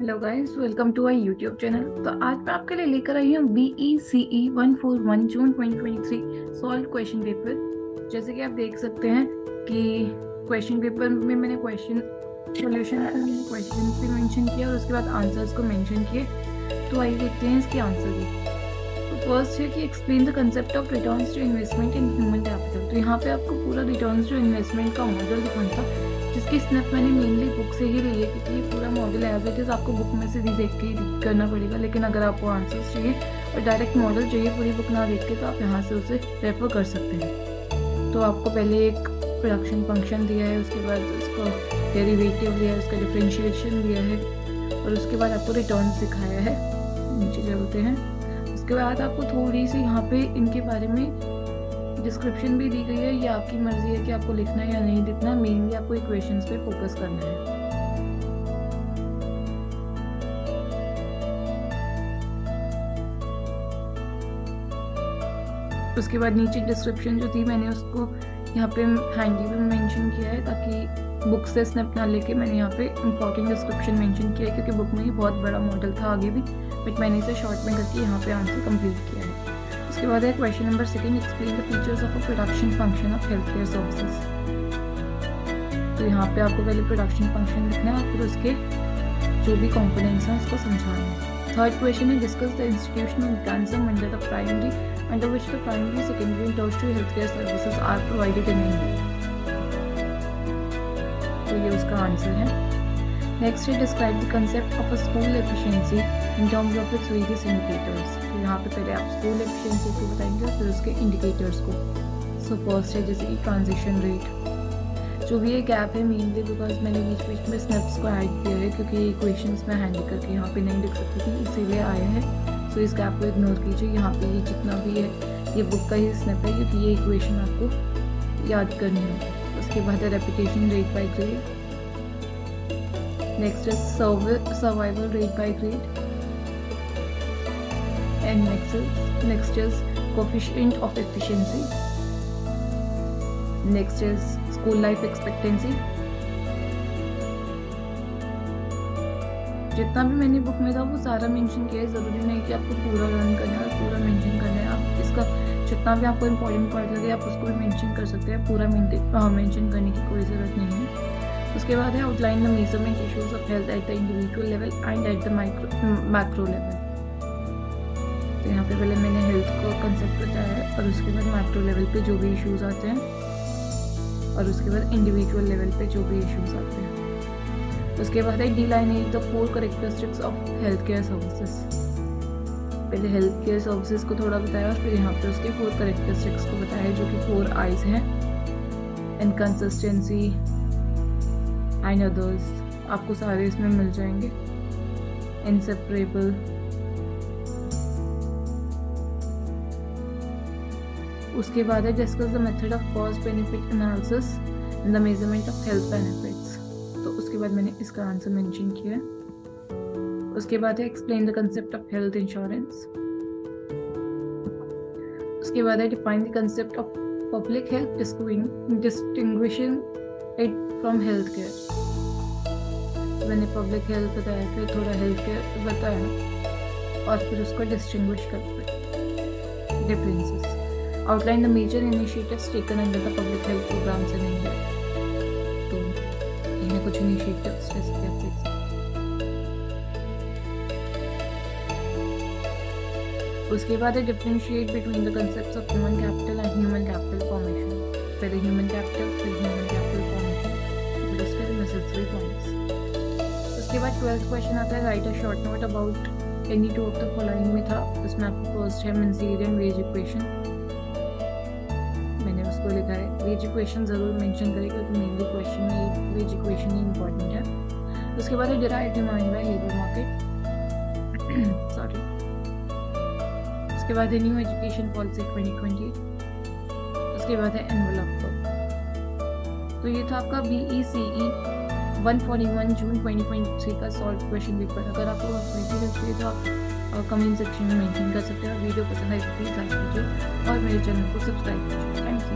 Hello guys, welcome to our YouTube channel. तो आज मैं आपके लिए लेकर आई हूँ BECE 141 जून 2023 सॉल्व क्वेश्चन पेपर। जैसे कि आप देख सकते हैं कि क्वेश्चन पेपर में मैंने क्वेश्चन सॉल्यूशन क्वेश्चन भी मेंशन किया और उसके बाद आंसर्स को मेंशन किए। तो आइए देखते हैं इसके आंसर भी। तो फर्स्ट है कि explain the concept of returns to investment in human capital. तो यहाँ पे आपको पूरा रिटर्न्स टू इन्वेस्टमेंट का मॉडल दिखाना था, जिसकी स्नैप मैंने मेनली बुक से ही ली है, क्योंकि ये पूरा मॉडल एज इट इज़ आपको बुक में से भी देख के ही करना पड़ेगा। लेकिन अगर आपको आंसर्स चाहिए और डायरेक्ट मॉडल चाहिए पूरी बुक ना देख के, तो आप यहाँ से उसे रेफर कर सकते हैं। तो आपको पहले एक प्रोडक्शन फंक्शन दिया है, उसके बाद उसका डेरिवेटिव दिया है, उसका डिफरेंशिएशन दिया है और उसके बाद आपको रिटर्न सिखाया है। नीचे चलते हैं। उसके बाद आपको थोड़ी सी यहाँ पे इनके बारे में डिस्क्रिप्शन भी दी गई है। ये आपकी मर्जी है कि आपको लिखना है या नहीं लिखना। मेनली आपको इक्वेशंस पे फोकस करना है। उसके बाद नीचे डिस्क्रिप्शन जो थी मैंने उसको यहाँ पे हैंडी में मेंशन किया है, ताकि बुक से स्नैप ना लेके मैंने यहाँ पे इंपॉर्टेंट डिस्क्रिप्शन मेंशन किया है, क्योंकि बुक में ही बहुत बड़ा मॉडल था आगे भी, बट मैंने इसे शॉर्ट में करके यहाँ पे आंसर कंप्लीट किया है। उसके बाद है question number 2, explain the features of a production function of health care services. तो यहाँ पे आपको पहले प्रोडक्शन फंक्शन लिखना है और फिर उसके जो भी कंपोनेंट्स हैं उसको समझाना है। थर्ड क्वेश्चन है discuss the institutional mechanism under the primary under which the primary, secondary and tertiary healthcare services are provided in India। तो ये उसका आंसर है। नेक्स्ट है describe the concept of a school efficiency in terms of its various indicators. तो यहाँ पे पहले आप स्कूल एफिशिएंसी को बताएंगे और फिर उसके इंडिकेटर्स को। सो फर्स्ट है जैसे कि ट्रांजिशन रेट। जो भी ये गैप है मेनली बिकॉज मैंने बीच बीच में स्नैप्स को ऐड किया है, क्योंकि ये इक्वेशंस में हैंडल करके यहाँ पे नहीं लिख सकती थी, इसीलिए आया है। तो इस गैप को इग्नोर कीजिए। यहाँ पे ये जितना भी है ये बुक का ही स्नैप है, क्योंकि ये इक्वेशन आपको याद करनी है। उसके बाद है repetition rate by grade. Next है survival rate by grade and next is coefficient of efficiency. Next is school life expectancy. जितना भी मैंने बुक में था वो सारा मेंशन किया है। ज़रूरी नहीं कि आपको पूरा लर्न करना है और पूरा मेंशन करना है। आप इसका जितना भी आपको इंपॉर्टेंट पार्ट लगे आप उसको भी मेंशन कर सकते हैं। पूरा मेंशन करने की कोई ज़रूरत नहीं है। उसके बाद है outline the measurement issues of health at the individual level and at the macro level. तो यहाँ पे पहले मैंने हेल्थ को कंसेप्ट बताया है और उसके बाद मैक्रो लेवल पे जो भी इश्यूज आते हैं और उसके बाद इंडिविजुअल लेवल पे जो भी इश्यूज आते हैं। उसके बाद है delineate the 4 characteristics of health care services. पहले हेल्थ केयर सर्विसेज को थोड़ा बताया और फिर यहाँ पे उसके 4 कैरेक्टरिस्टिक्स को बताया, जो कि 4 आईज हैं, इनकंसिस्टेंसी एंड अदर्स। आपको सारे इसमें मिल जाएंगे। इनसेपरेबल। उसके बाद है discuss the method of cost benefit analysis and the measurement of health benefits. तो उसके बाद मैंने इसका आंसर मेंशन किया। उसके बाद है explain the concept of health insurance. उसके बाद है define the concept of public health distinguishing it from health care. मैंने पब्लिक हेल्थ बताया, फिर थोड़ा हेल्थ केयर बताया और फिर उसको डिस्टिंग्विश करते differences. Outline the major initiatives taken under the public health programs in India. कुछ इनिशिएटिव्स जैसे कि आप देख सकते हैं। उसके बाद है differentiate between the concepts of human capital and human capital formation. पहले ह्यूमन कैपिटल फिर ह्यूमन कैपिटल फॉर्मेशन, फिर उसके नेसेसरी पॉइंट्स। उसके बाद 12th क्वेश्चन आता है right a short note about any two of the following में था। उसमें आपको फर्स्ट है मेंसेरियन वेज इक्वेशन। मैंने उसको लिखा है। वेज इक्वेशन जरूर मेंशन करें, क्योंकि मेनली क्वेश्चन में वेज इक्वेशन ही इंपॉर्टेंट है। उसके बाद है derive demand by labour market sorry. उसके बाद है न्यू एजुकेशन पॉलिसी 2020। उसके बाद है एनवेलप कर्व। तो ये था आपका BECE 141 जून 2023 का सॉल्व क्वेश्चन पेपर। अगर आपको वीडियो चाहिए तो आप कमेंट सेक्शन में मेंशन कर सकते हैं। वीडियो पसंद आए तो प्लीज़ लाइक कीजिए और मेरे चैनल को सब्सक्राइब कीजिए। Thank you.